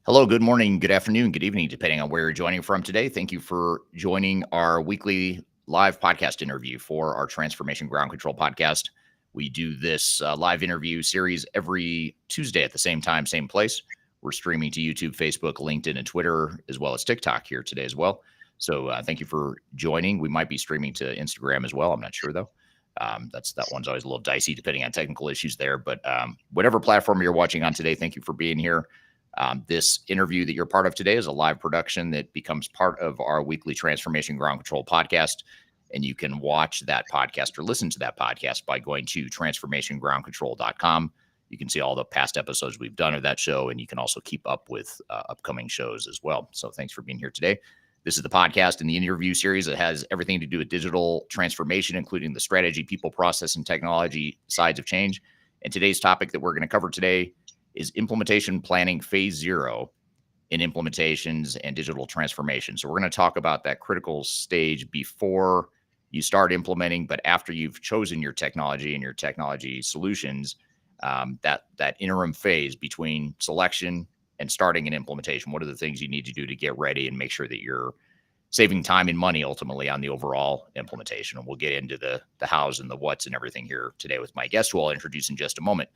Hello, good morning, good afternoon, good evening, depending on where you're joining from today. Thank you for joining our weekly live podcast interview for our Transformation Ground Control podcast. We do this live interview series every Tuesday at the same time, same place. We're streaming to YouTube, Facebook, LinkedIn, and Twitter, as well as TikTok here today as well. So thank you for joining. We might be streaming to Instagram as well. I'm not sure though. That one's always a little dicey depending on technical issues there. But whatever platform you're watching on today, thank you for being here. This interview that you're part of today is a live production that becomes part of our weekly Transformation Ground Control podcast. And you can watch that podcast or listen to that podcast by going to transformationgroundcontrol.com. You can see all the past episodes we've done of that show, and you can also keep up with upcoming shows as well. So thanks for being here today. This is the podcast and the interview series that has everything to do with digital transformation, including the strategy, people, process, and technology sides of change. And today's topic that we're going to cover today is implementation planning phase 0 in implementations and digital transformation. So we're going to talk about that critical stage before you start implementing, but after you've chosen your technology and your technology solutions, that interim phase between selection and starting an implementation. What are the things you need to do to get ready and make sure that you're saving time and money ultimately on the overall implementation? And we'll get into the hows and the whats and everything here today with my guest, who I'll introduce in just a moment.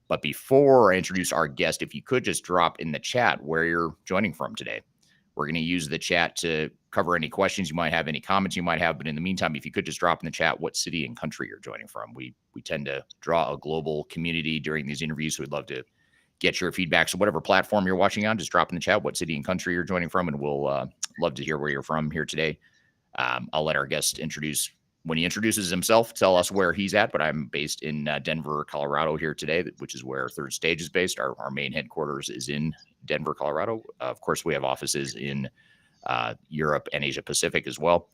But before I introduce our guest, if you could just drop in the chat where you're joining from today. We're going to use the chat to cover any questions you might have, any comments you might have. But in the meantime, if you could just drop in the chat what city and country you're joining from. We tend to draw a global community during these interviews, so we'd love to get your feedback. So whatever platform you're watching on, just drop in the chat what city and country you're joining from, and we'll love to hear where you're from here today. I'll let our guest introduce. When he introduces himself, tell us where he's at, but I'm based in Denver, Colorado here today, which is where Third Stage is based. Our main headquarters is in Denver, Colorado. Of course, we have offices in Europe and Asia Pacific as well.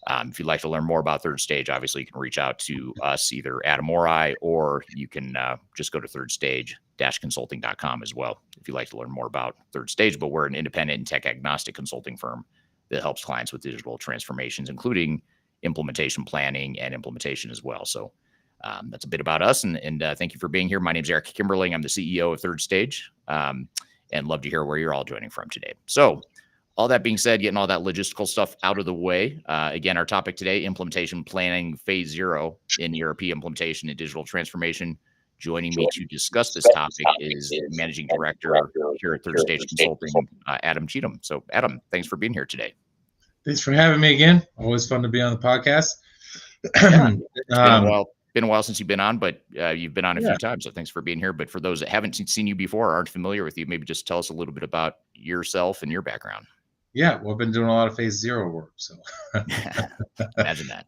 If you'd like to learn more about Third Stage, obviously you can reach out to us, either Adam or I, or you can just go to thirdstage-consulting.com as well if you'd like to learn more about Third Stage. But we're an independent and tech agnostic consulting firm that helps clients with digital transformations, including implementation planning and implementation as well. So that's a bit about us. And thank you for being here. My name is Eric Kimberling. I'm the CEO of Third Stage, and love to hear where you're all joining from today. So all that being said, getting all that logistical stuff out of the way. Again, our topic today, implementation planning phase 0 in ERP implementation and digital transformation. Joining me to discuss this topic is Managing Director here at Third Stage Consulting, Adam Cheatham. So Adam, thanks for being here today. Thanks for having me again. Always fun to be on the podcast. Yeah, it's been a while since you've been on, but you've been on a few times. So thanks for being here. But for those that haven't seen you before or aren't familiar with you, maybe just tell us a little bit about yourself and your background. Yeah, well, I've been doing a lot of phase 0 work. So imagine that.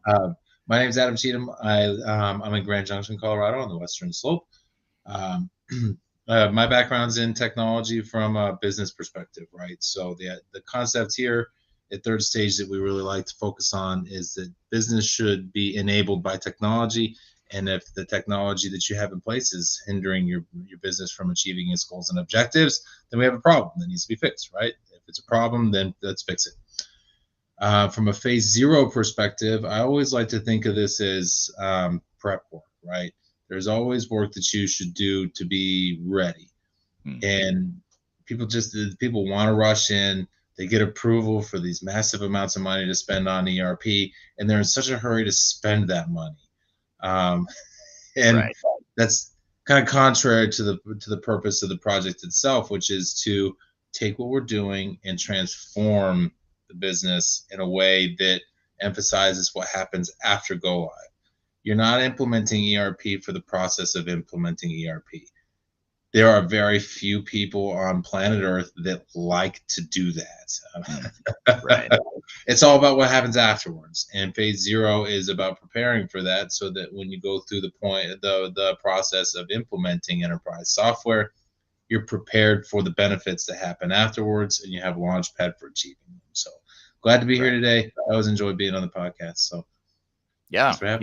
My name is Adam Cheatham. I'm in Grand Junction, Colorado, on the western slope. My background's in technology from a business perspective, right? So the concept here at Third Stage that we really like to focus on is that business should be enabled by technology. And if the technology that you have in place is hindering your business from achieving its goals and objectives, then we have a problem that needs to be fixed, right? If it's a problem, then let's fix it. From a phase 0 perspective, I always like to think of this as prep work, right? There's always work that you should do to be ready. And people want to rush in. They get approval for these massive amounts of money to spend on ERP, and they're in such a hurry to spend that money. Right. That's kind of contrary to the purpose of the project itself, which is to take what we're doing and transform the business in a way that emphasizes what happens after go live. You're not implementing ERP for the process of implementing ERP. There are very few people on planet Earth that like to do that. Right. It's all about what happens afterwards. And phase 0 is about preparing for that, so that when you go through the process of implementing enterprise software, you're prepared for the benefits that happen afterwards, and you have a launch pad for achieving them. So glad to be here today. I always enjoy being on the podcast. So yeah, I'm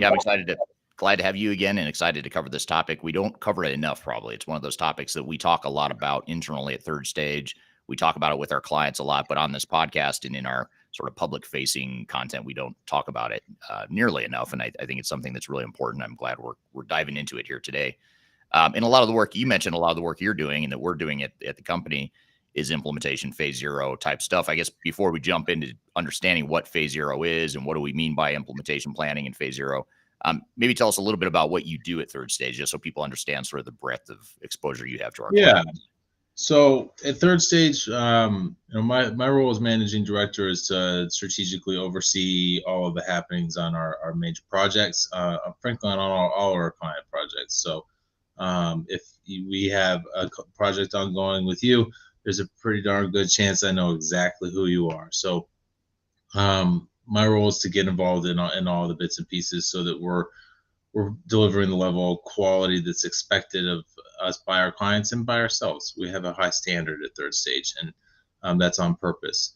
glad to have you again, and excited to cover this topic. We don't cover it enough, probably. It's one of those topics that we talk a lot about internally at Third Stage. We talk about it with our clients a lot, but on this podcast and in our sort of public-facing content, we don't talk about it nearly enough. And I think it's something that's really important. I'm glad we're diving into it here today. And a lot of the work you mentioned, a lot of the work you're doing and that we're doing at the company is implementation, phase zero type stuff. I guess before we jump into understanding what phase zero is and what do we mean by implementation planning and phase zero, maybe tell us a little bit about what you do at third stage, just so people understand sort of the breadth of exposure you have to our Yeah. clients. So at third stage, my role as managing director is to strategically oversee all of the happenings on our major projects, frankly, on all our client projects. So if we have a project ongoing with you, there's a pretty darn good chance I know exactly who you are. So my role is to get involved in all the bits and pieces so that we're delivering the level of quality that's expected of us by our clients and by ourselves. We have a high standard at third stage, and that's on purpose.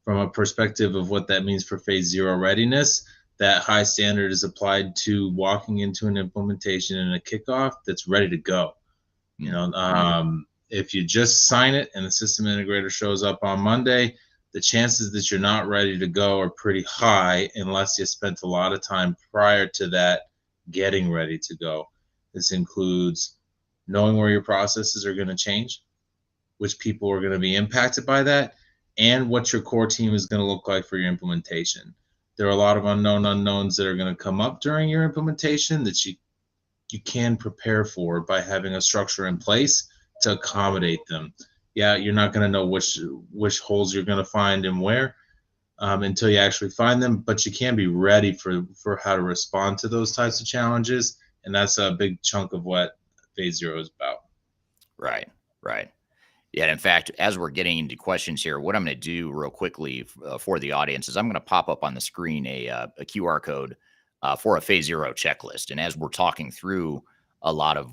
From a perspective of what that means for phase zero readiness, that high standard is applied to walking into an implementation and a kickoff that's ready to go. If you just sign it and the system integrator shows up on Monday, the chances that you're not ready to go are pretty high unless you spent a lot of time prior to that getting ready to go. This includes knowing where your processes are going to change, which people are going to be impacted by that, and what your core team is going to look like for your implementation. There are a lot of unknowns that are going to come up during your implementation that you can prepare for by having a structure in place to accommodate them. Yeah, you're not going to know which holes you're going to find and where, until you actually find them, but you can be ready for how to respond to those types of challenges, and that's a big chunk of what phase zero is about. Right, right. Yeah, and in fact, as we're getting into questions here, what I'm going to do real quickly for the audience is I'm going to pop up on the screen a QR code for a phase zero checklist. And as we're talking through a lot of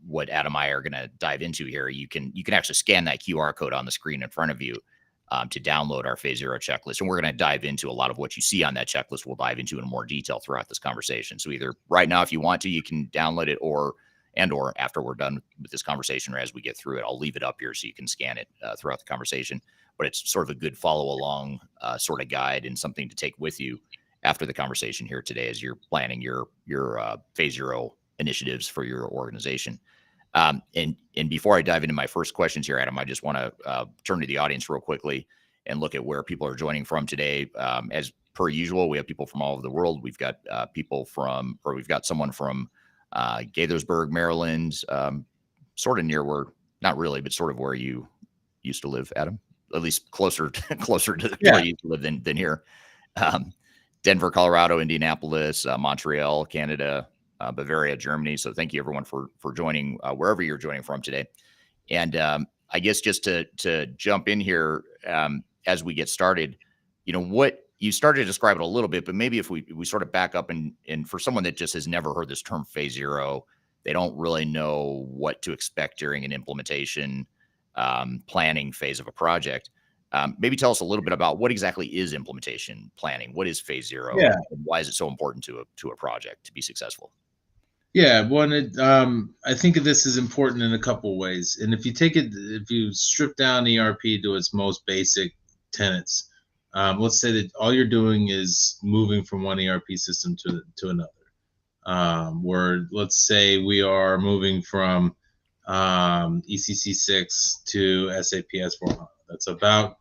what Adam and I are going to dive into here, you can actually scan that QR code on the screen in front of you to download our phase zero checklist. And we're going to dive into a lot of what you see on that checklist. We'll dive into in more detail throughout this conversation. So either right now, if you want to, you can download it, or after we're done with this conversation, or as we get through it, I'll leave it up here so you can scan it throughout the conversation. But it's sort of a good follow along sort of guide and something to take with you after the conversation here today as you're planning your phase zero initiatives for your organization. And before I dive into my first questions here, Adam, I just want to turn to the audience real quickly and look at where people are joining from today. As per usual, we have people from all over the world. We've got we've got someone from Gaithersburg, Maryland, sort of near where, not really, but sort of where you used to live, Adam, at least closer to where you used to live than here. Denver, Colorado, Indianapolis, Montreal, Canada, Bavaria, Germany. So thank you everyone for joining wherever you're joining from today. And I guess just to jump in here as we get started, what you started to describe it a little bit, but maybe if we sort of back up and for someone that just has never heard this term phase zero, they don't really know what to expect during an implementation planning phase of a project. Maybe tell us a little bit about what exactly is implementation planning. What is phase zero? Yeah. And why is it so important to a project to be successful? Yeah, I think of this as important in a couple of ways. And if you strip down ERP to its most basic tenets, let's say that all you're doing is moving from one ERP system to another. Where let's say we are moving from ECC 6 to SAP S/4HANA. That's about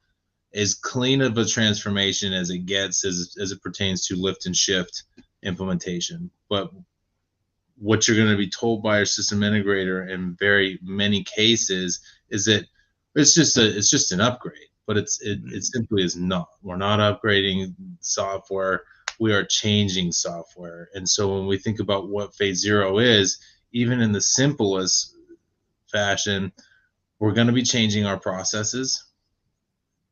as clean of a transformation as it gets as it pertains to lift and shift implementation. But what you're going to be told by your system integrator in very many cases is that it's just an upgrade, but it simply is not. We're not upgrading software. We are changing software. And so when we think about what phase zero is, even in the simplest fashion, we're going to be changing our processes.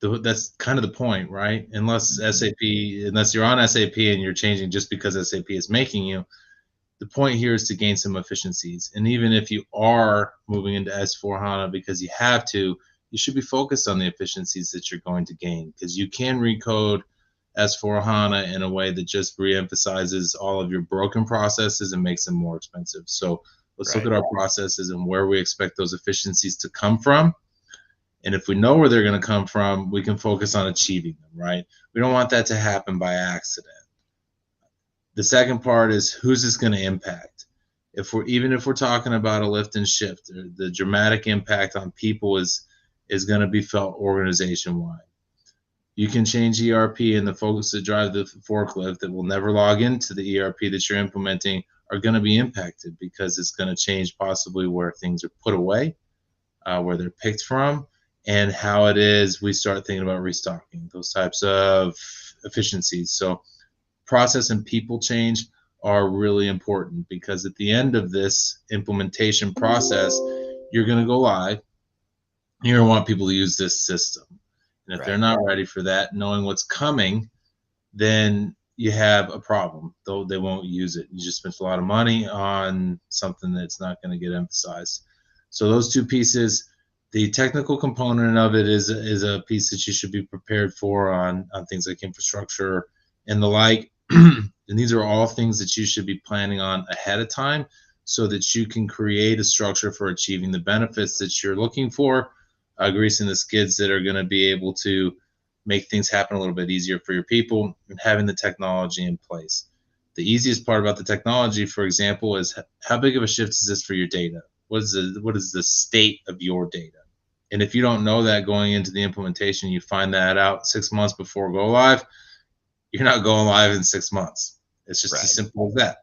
That's kind of the point, right? Unless you're on SAP and you're changing just because SAP is making you, the point here is to gain some efficiencies. And even if you are moving into S/4HANA because you have to, you should be focused on the efficiencies that you're going to gain, because you can recode S/4HANA in a way that just reemphasizes all of your broken processes and makes them more expensive. So let's look at our processes and where we expect those efficiencies to come from. And if we know where they're going to come from, we can focus on achieving them, right? We don't want that to happen by accident. The second part is, who's this going to impact? If we're talking about a lift and shift, the dramatic impact on people is is going to be felt organization-wide. You can change ERP, and the folks that drive the forklift that will never log into the ERP that you're implementing are going to be impacted, because it's going to change possibly where things are put away, where they're picked from, and how it is we start thinking about restocking, those types of efficiencies. So process and people change are really important, because at the end of this implementation process, you're going to go live. You're going to want people to use this system. And if they're Right. not ready for that, knowing what's coming, then you have a problem, though they won't use it. You just spent a lot of money on something that's not going to get emphasized. So those two pieces, the technical component of it is a piece that you should be prepared for on things like infrastructure and the like. And these are all things that you should be planning on ahead of time, so that you can create a structure for achieving the benefits that you're looking for, greasing the skids that are going to be able to make things happen a little bit easier for your people, and having the technology in place. The easiest part about the technology, for example, is how big of a shift is this for your data? What is the state of your data? And if you don't know that going into the implementation, you find that out 6 months before go live, you're not going live in 6 months. It's just as Right. simple as that.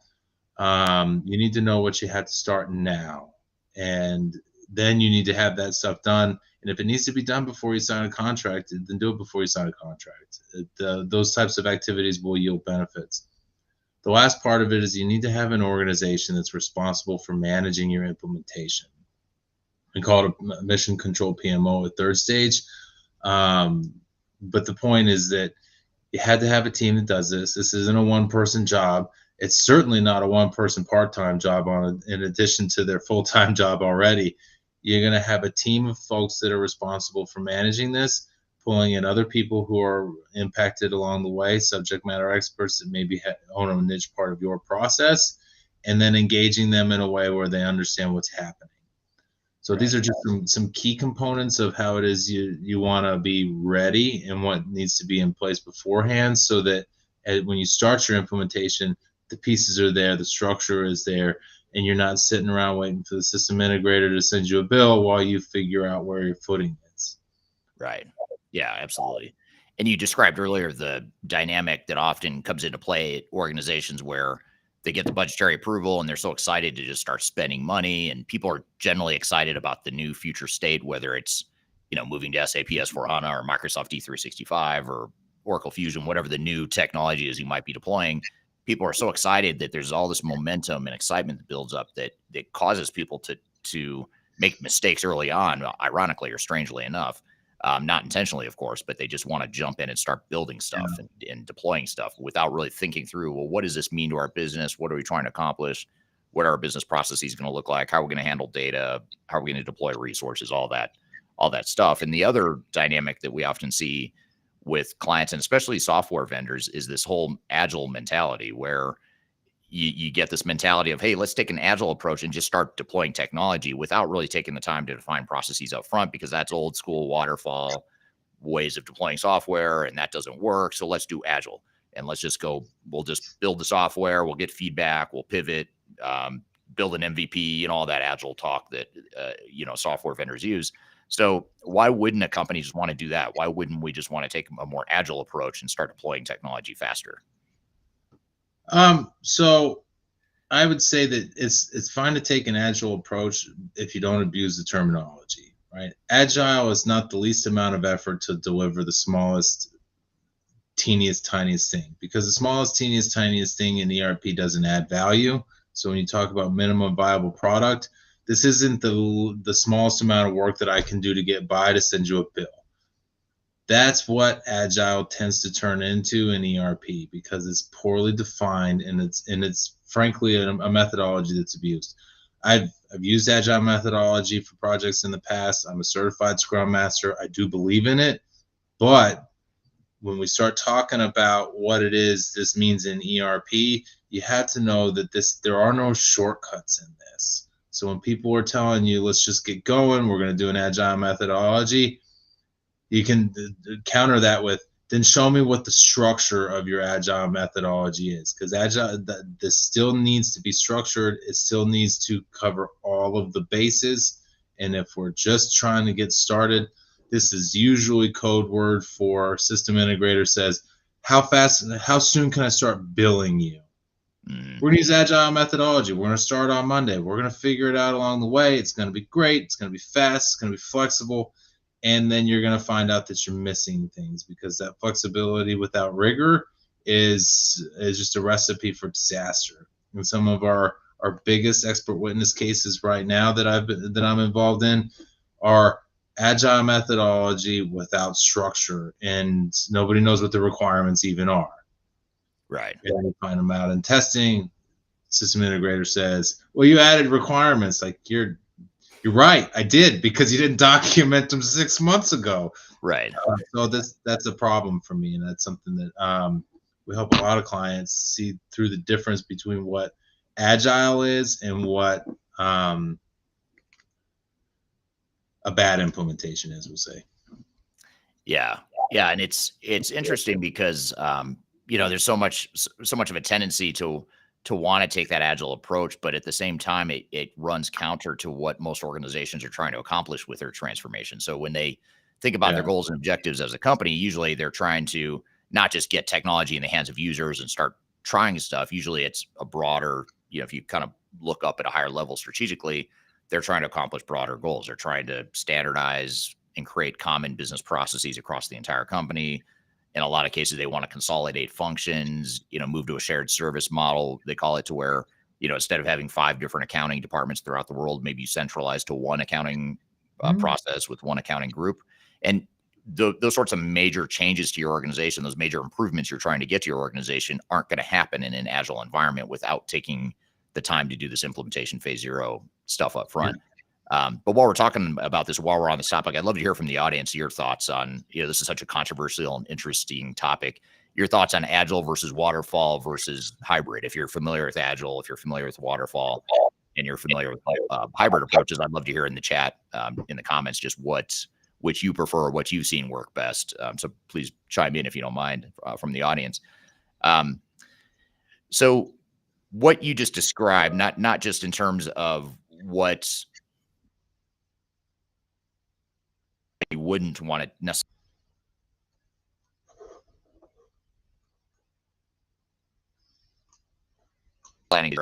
You need to know what you have to start now, and then you need to have that stuff done. And if it needs to be done before you sign a contract, then do it before you sign a contract. Those types of activities will yield benefits. The last part of it is you need to have an organization that's responsible for managing your implementation. We call it a mission control PMO at third stage. But the point is that you had to have a team that does this. This isn't a one-person job. It's certainly not a one-person part-time job in addition to their full-time job already. You're going to have a team of folks that are responsible for managing this, pulling in other people who are impacted along the way, subject matter experts that maybe own a niche part of your process, and then engaging them in a way where they understand what's happening. So these Right. are just some key components of how it is you want to be ready, and what needs to be in place beforehand, so that when you start your implementation, the pieces are there, the structure is there, and you're not sitting around waiting for the system integrator to send you a bill while you figure out where your footing is. Right. Yeah, absolutely. And you described earlier the dynamic that often comes into play at organizations where they get the budgetary approval and they're so excited to just start spending money. And people are generally excited about the new future state, whether it's, moving to SAP S/4HANA or Microsoft D365 or Oracle Fusion, whatever the new technology is you might be deploying. People are so excited that there's all this momentum and excitement that builds up that causes people to make mistakes early on, ironically or strangely enough. Not intentionally, of course, but they just want to jump in and start building stuff and deploying stuff without really thinking through, well, what does this mean to our business? What are we trying to accomplish? What are our business processes going to look like? How are we going to handle data? How are we going to deploy resources? All that stuff. And the other dynamic that we often see with clients, and especially software vendors, is this whole agile mentality where you get this mentality of, hey, let's take an agile approach and just start deploying technology without really taking the time to define processes up front, because that's old school waterfall ways of deploying software, and that doesn't work. So let's do agile, and we'll just build the software, we'll get feedback, we'll pivot, build an MVP, and all that agile talk that software vendors use. So why wouldn't a company just want to do that? Why wouldn't we just want to take a more agile approach and start deploying technology faster? So I would say that it's fine to take an agile approach if you don't abuse the terminology, right? Agile is not the least amount of effort to deliver the smallest, teeniest, tiniest thing, because the smallest, teeniest, tiniest thing in ERP doesn't add value. So when you talk about minimum viable product, this isn't the smallest amount of work that I can do to get by to send you a bill. That's what agile tends to turn into in ERP, because it's poorly defined, and it's frankly a methodology that's abused. I've used agile methodology for projects in the past. I'm a certified Scrum Master. I do believe in it, but when we start talking about what it is this means in ERP, you have to know that there are no shortcuts in this. So when people are telling you, let's just get going, we're going to do an agile methodology, you can counter that with, then show me what the structure of your agile methodology is, because agile, this still needs to be structured. It still needs to cover all of the bases. And if we're just trying to get started, This is usually code word for system integrator says, how soon can I start billing you? We're going to use agile methodology. We're going to start on Monday. We're going to figure it out along the way. It's going to be great. It's going to be fast. It's going to be flexible. And then you're going to find out that you're missing things, because that flexibility without rigor is just a recipe for disaster. And some of our biggest expert witness cases right now that I'm involved in are agile methodology without structure, and nobody knows what the requirements even are. Right. And you find them out in testing. System integrator says, well, you added requirements. Like, you're right, I did, because you didn't document them 6 months ago. Right. So that's a problem for me, and that's something that we help a lot of clients see through the difference between what agile is and what a bad implementation is, we'll say. Yeah. Yeah. And it's interesting because, there's so much of a tendency to want to take that agile approach, but at the same time, it runs counter to what most organizations are trying to accomplish with their transformation. So when they think about their goals and objectives as a company, usually they're trying to not just get technology in the hands of users and start trying stuff. Usually it's a broader, if you kind of look up at a higher level strategically, they're trying to accomplish broader goals. They're trying to standardize and create common business processes across the entire company. In a lot of cases, they want to consolidate functions, move to a shared service model. They call it, to where, instead of having 5 different accounting departments throughout the world, maybe you centralize to one accounting process with one accounting group. And those sorts of major changes to your organization, those major improvements you're trying to get to your organization, aren't going to happen in an agile environment without taking the time to do this implementation phase 0 stuff up front. But while we're talking about this, while we're on this topic, I'd love to hear from the audience your thoughts on, this is such a controversial and interesting topic. Your thoughts on agile versus waterfall versus hybrid. If you're familiar with agile, if you're familiar with waterfall, and you're familiar with hybrid approaches, I'd love to hear in the chat, in the comments, just which you prefer, what you've seen work best. So please chime in if you don't mind, from the audience. So what you just described, not just in terms of what you wouldn't want to necessarily planning,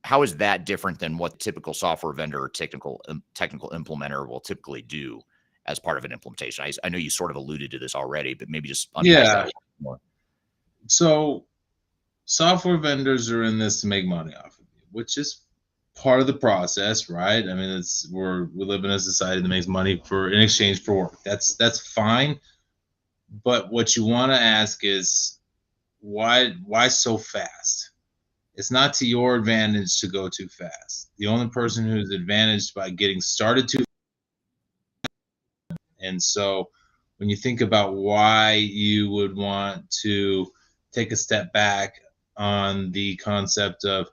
how is that different than what the typical software vendor or technical implementer will typically do as part of an implementation? I know you sort of alluded to this already, but maybe just unpack that a little more. So software vendors are in this to make money off of you, which is part of the process, right? I mean, we live in a society that makes money in exchange for work. That's fine. But what you want to ask is, why so fast? It's not to your advantage to go too fast. The only person who's advantaged by getting started too fast. And so when you think about why you would want to take a step back on the concept of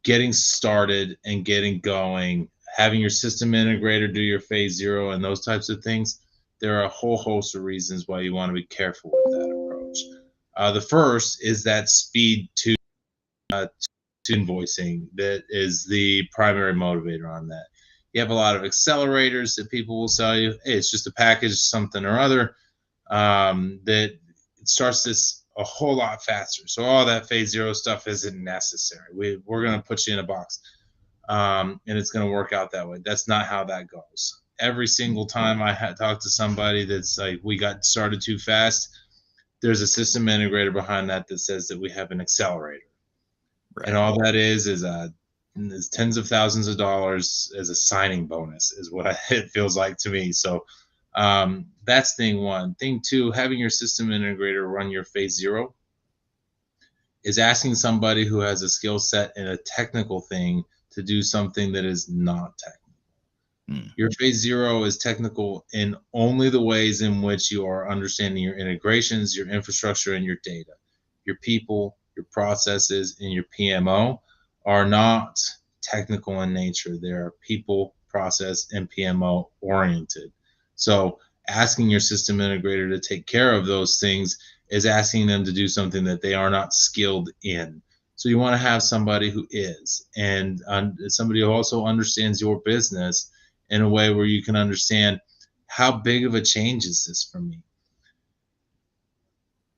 getting started and getting going, having your system integrator do your phase 0 and those types of things, there are a whole host of reasons why you want to be careful with that approach. The first is that speed to invoicing that is the primary motivator on that. You have a lot of accelerators that people will sell you. Hey, it's just a package, something or other, that it starts this a whole lot faster. So all that phase 0 stuff isn't necessary. We're going to put you in a box, and it's going to work out that way. That's not how that goes. Every single time I talk to somebody that's like, we got started too fast, there's a system integrator behind that says that we have an accelerator. Right. And all that is tens of thousands of dollars as a signing bonus is what it feels like to me. So that's thing one. Thing two, having your system integrator run your phase 0 is asking somebody who has a skill set in a technical thing to do something that is not technical. Your phase 0 is technical in only the ways in which you are understanding your integrations, your infrastructure, and your data. Your people, your processes, and your PMO are not technical in nature. They're people, process, and PMO oriented. So asking your system integrator to take care of those things is asking them to do something that they are not skilled in. So you want to have somebody who is, and somebody who also understands your business in a way where you can understand, how big of a change is this for me?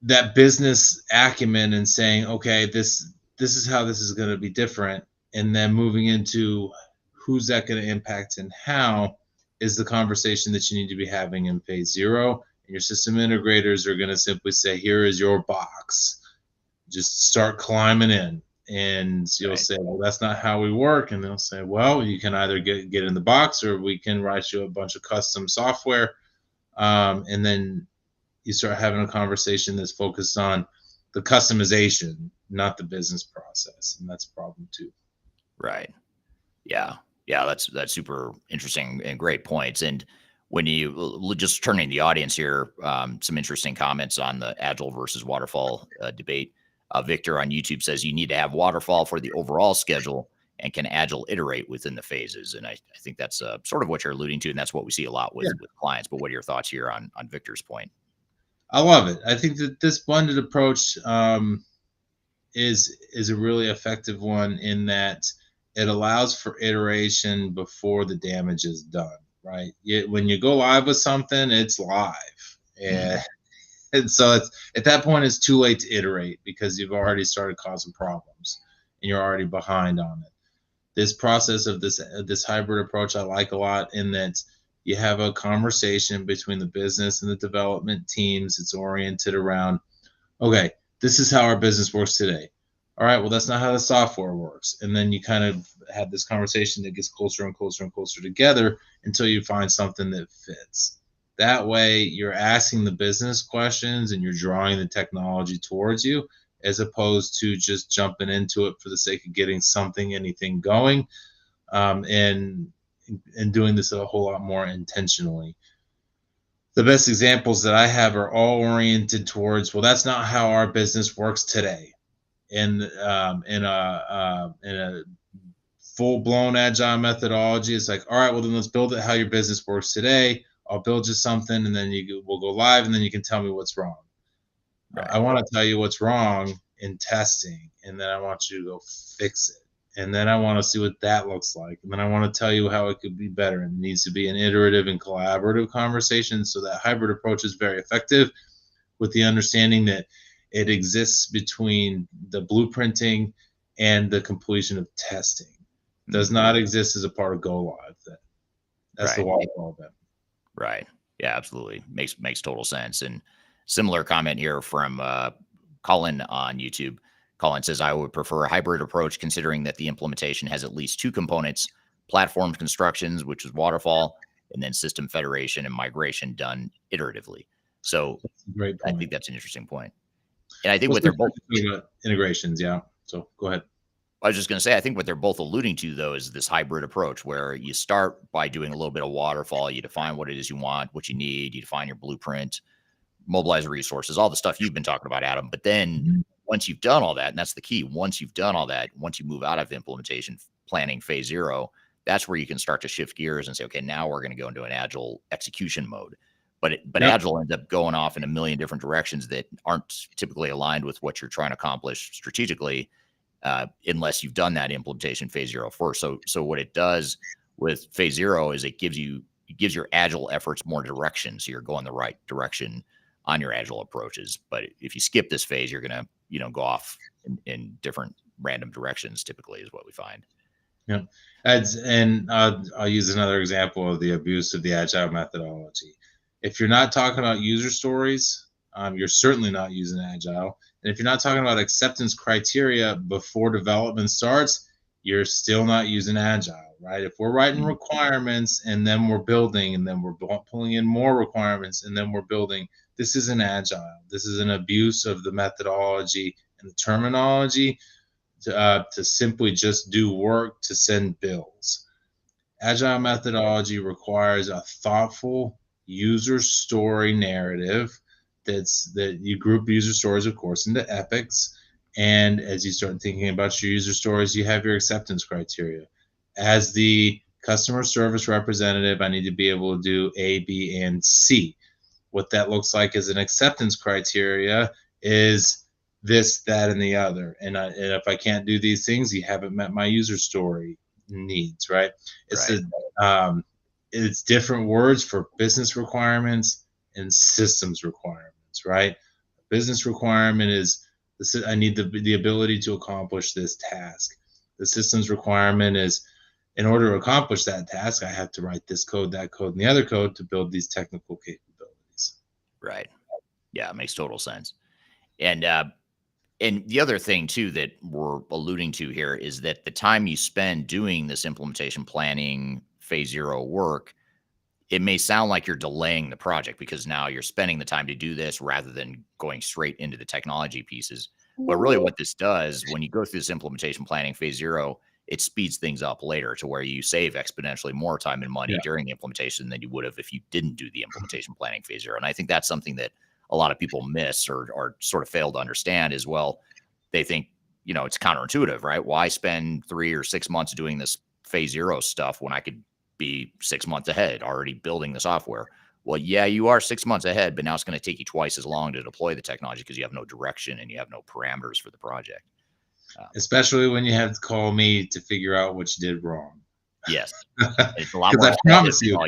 That business acumen and saying, okay, this is how this is going to be different, and then moving into who's that going to impact and how is the conversation that you need to be having in phase zero. And your system integrators are going to simply say, here is your box, just start climbing in. And you'll say, well, that's not how we work. And they'll say, well, you can either get in the box, or we can write you a bunch of custom software. And then you start having a conversation that's focused on the customization, not the business process. And that's a problem too. Right. Yeah. Yeah. That's super interesting and great points. And when you just turning the audience here, some interesting comments on the agile versus waterfall debate. Victor on YouTube says you need to have waterfall for the overall schedule, and can agile iterate within the phases. And I think that's sort of what you're alluding to. And that's what we see a lot with clients. But what are your thoughts here on Victor's point? I love it. I think that this blended approach is a really effective one, in that it allows for iteration before the damage is done. Right? When you go live with something, it's live, and so it's at that point it's too late to iterate, because you've already started causing problems and you're already behind on it. This process of this hybrid approach I like a lot, in that you have a conversation between the business and the development teams. It's oriented around, okay, this is how our business works today. All right, well, that's not how the software works. And then you kind of have this conversation that gets closer and closer and closer together until you find something that fits. That way, you're asking the business questions and you're drawing the technology towards you, as opposed to just jumping into it for the sake of getting anything going, and doing this a whole lot more intentionally. The best examples that I have are all oriented towards, well, that's not how our business works today. In a full-blown agile methodology, it's like, all right, well, then let's build it how your business works today. I'll build you something, and then we'll go live, and then you can tell me what's wrong. I want to tell you what's wrong in testing, and then I want you to go fix it. And then I want to see what that looks like. And then I want to tell you how it could be better. And it needs to be an iterative and collaborative conversation. So that hybrid approach is very effective, with the understanding that it exists between the blueprinting and the completion of testing. It does not exist as a part of go live. That's the waterfall event. Right. Yeah, absolutely. Makes total sense. And similar comment here from Colin on YouTube. Colin says, I would prefer a hybrid approach, considering that the implementation has at least two components: platform constructions, which is waterfall, and then system federation and migration done iteratively. So great point. I think that's an interesting point. And I think what they're both integrations. Yeah. So go ahead. I was just going to say, I think what they're both alluding to, though, is this hybrid approach, where you start by doing a little bit of waterfall. You define what it is you want, what you need. You define your blueprint, mobilize resources, all the stuff you've been talking about, Adam. But then once you've done all that, and that's the key, once you've done all that, once you move out of implementation planning phase zero, that's where you can start to shift gears and say, okay, now we're going to go into an agile execution mode. But agile ends up going off in a million different directions that aren't typically aligned with what you're trying to accomplish strategically, unless you've done that implementation phase zero first. So what it does with phase zero is it gives your agile efforts more direction. So you're going the right direction on your agile approaches. But if you skip this phase, you're going to, go off in different random directions, typically, is what we find. Yeah. And I'll use another example of the abuse of the agile methodology. If you're not talking about user stories, you're certainly not using agile. And if you're not talking about acceptance criteria before development starts, you're still not using agile, right? If we're writing requirements and then we're building, and then we're pulling in more requirements and then we're building, this isn't agile. This is an abuse of the methodology and the terminology to simply just do work to send bills. Agile methodology requires a thoughtful user story narrative that you group user stories, of course, into epics. And as you start thinking about your user stories, you have your acceptance criteria. As the customer service representative, I need to be able to do A, B, and C. What that looks like as an acceptance criteria is this, that, and the other. And if I can't do these things, you haven't met my user story needs, right? It's it's different words for business requirements and systems requirements, right? Business requirement is this, I need the ability to accomplish this task. The systems requirement is, in order to accomplish that task, I have to write this code, that code, and the other code to build these technical capabilities. Right. Yeah, it makes total sense. And the other thing too that we're alluding to here is that the time you spend doing this implementation planning phase zero work, it may sound like you're delaying the project because now you're spending the time to do this rather than going straight into the technology pieces. But really what this does when you go through this implementation planning phase zero, it speeds things up later to where you save exponentially more time and money during the implementation than you would have if you didn't do the implementation planning phase zero. And I think that's something that a lot of people miss or sort of fail to understand as well. They think, it's counterintuitive, right? Why spend 3 or 6 months doing this phase zero stuff when I could be 6 months ahead already building the software? Well, yeah, you are 6 months ahead, but now it's going to take you twice as long to deploy the technology because you have no direction and you have no parameters for the project. Especially when you have to call me to figure out what you did wrong. Yes. It's a lot more. I promise you,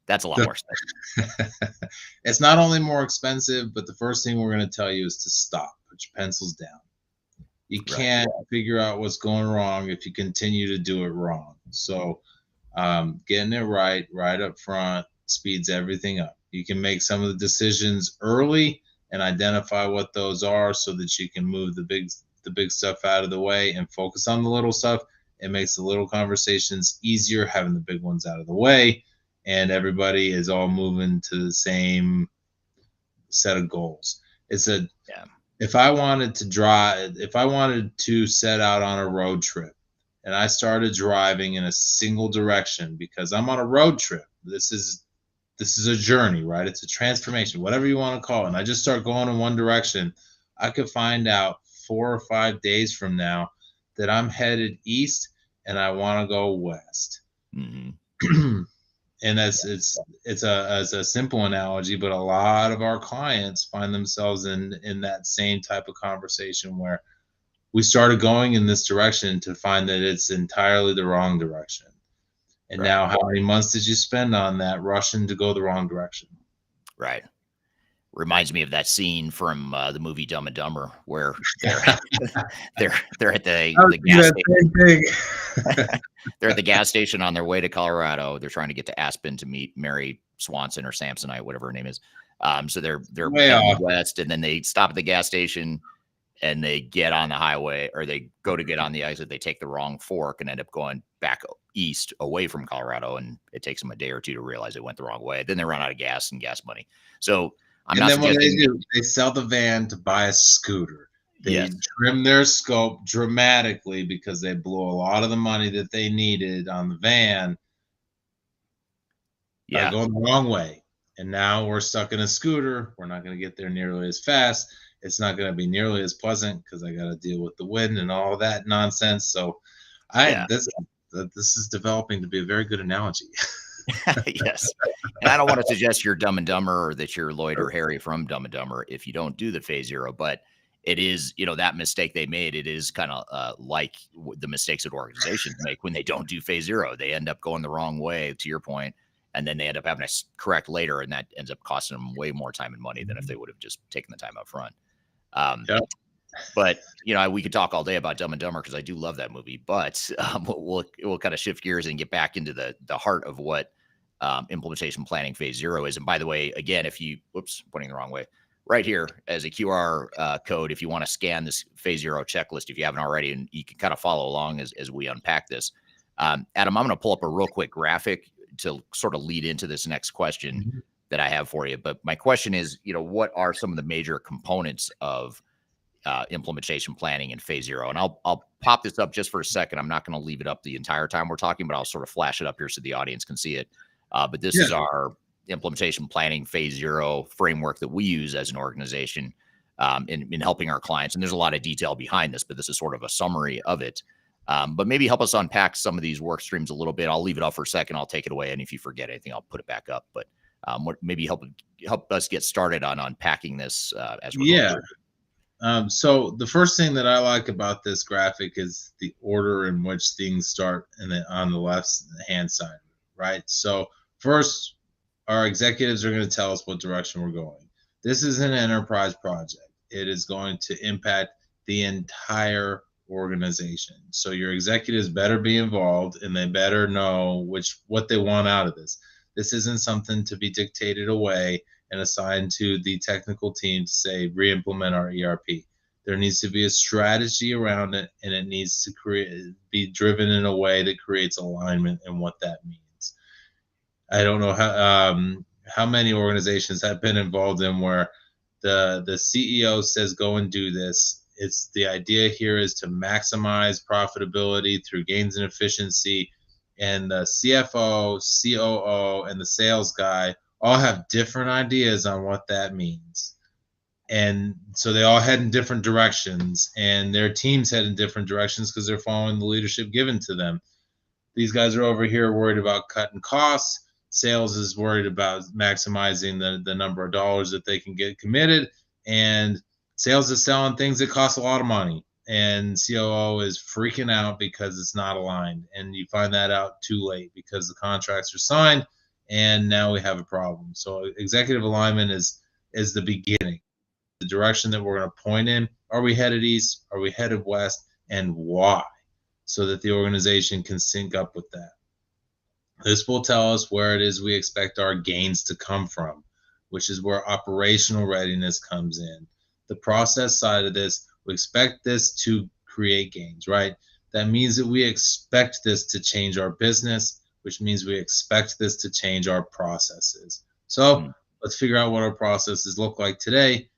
that's a lot more expensive. It's not only more expensive, but the first thing we're going to tell you is to stop. Put your pencils down. You can't figure out what's going wrong if you continue to do it wrong. So getting it right up front speeds everything up. You can make some of the decisions early and identify what those are so that you can move the big stuff out of the way and focus on the little stuff. It makes the little conversations easier having the big ones out of the way, and everybody is all moving to the same set of goals. If I wanted to set out on a road trip and I started driving in a single direction because I'm on a road trip, this is a journey, right? It's a transformation, whatever you want to call it. And I just start going in one direction, I could find out 4 or 5 days from now that I'm headed east and I want to go west. Mm-hmm. And it's a simple analogy, but a lot of our clients find themselves in that same type of conversation where we started going in this direction to find that it's entirely the wrong direction. And now how many months did you spend on that rushing to go the wrong direction? Right. Reminds me of that scene from the movie Dumb and Dumber where they're at the gas station. They're at the gas station on their way to Colorado. They're trying to get to Aspen to meet Mary Swanson or Samsonite, whatever her name is. So they're heading west, and then they stop at the gas station and they get on the highway, or they go to get on the exit. They take the wrong fork and end up going back east away from Colorado, and it takes them a day or two to realize it went the wrong way. Then they run out of gas and gas money. So and then what they do, they sell the van to buy a scooter. They trim their scope dramatically because they blew a lot of the money that they needed on the van by going the wrong way. And now we're stuck in a scooter. We're not going to get there nearly as fast. It's not going to be nearly as pleasant because I got to deal with the wind and all that nonsense. So this is developing to be a very good analogy. Yes. And I don't want to suggest you're Dumb and Dumber or that you're Lloyd or Harry from Dumb and Dumber if you don't do the phase zero, but it is, that mistake they made. It is kind of like the mistakes that organizations make when they don't do phase zero. They end up going the wrong way, to your point, and then they end up having to correct later, and that ends up costing them way more time and money than if they would have just taken the time up front. But we could talk all day about Dumb and Dumber because I do love that movie. But we'll kind of shift gears and get back into the heart of what implementation planning phase zero is. And by the way, again, if you pointing the wrong way, right here as a QR code, if you want to scan this phase zero checklist, if you haven't already, and you can kind of follow along as we unpack this. Adam, I'm going to pull up a real quick graphic to sort of lead into this next question that I have for you. But my question is, what are some of the major components of implementation planning in phase zero? And I'll pop this up just for a second. I'm not going to leave it up the entire time we're talking, but I'll sort of flash it up here so the audience can see it. But this is our implementation planning phase zero framework that we use as an organization in helping our clients. And there's a lot of detail behind this, but this is sort of a summary of it. But maybe help us unpack some of these work streams a little bit. I'll leave it off for a second. I'll take it away. And if you forget anything, I'll put it back up. But maybe help us get started on unpacking this as we're going through. So the first thing that I like about this graphic is the order in which things start on the left hand side, right? So First, our executives are going to tell us what direction we're going. This is an enterprise project. It is going to impact the entire organization. So your executives better be involved, and they better know what they want out of this. This isn't something to be dictated away and assigned to the technical team to say re-implement our ERP. There needs to be a strategy around it, and it needs to be driven in a way that creates alignment and what that means. I don't know how many organizations have been involved in where the CEO says go and do this. It's the idea here is to maximize profitability through gains in efficiency, and the CFO, COO, and the sales guy all have different ideas on what that means. And so they all head in different directions, and their teams head in different directions because they're following the leadership given to them. These guys are over here worried about cutting costs. Sales is worried about maximizing the number of dollars that they can get committed, and sales is selling things that cost a lot of money, and COO is freaking out because it's not aligned, and you find that out too late because the contracts are signed, and now we have a problem. So executive alignment is the beginning, the direction that we're going to point in. Are we headed east? Are we headed west? And why? So that the organization can sync up with that. This will tell us where it is we expect our gains to come from, which is where operational readiness comes in. The process side of this, we expect this to create gains, right? That means that we expect this to change our business, which means we expect this to change our processes. So let's figure out what our processes look like today.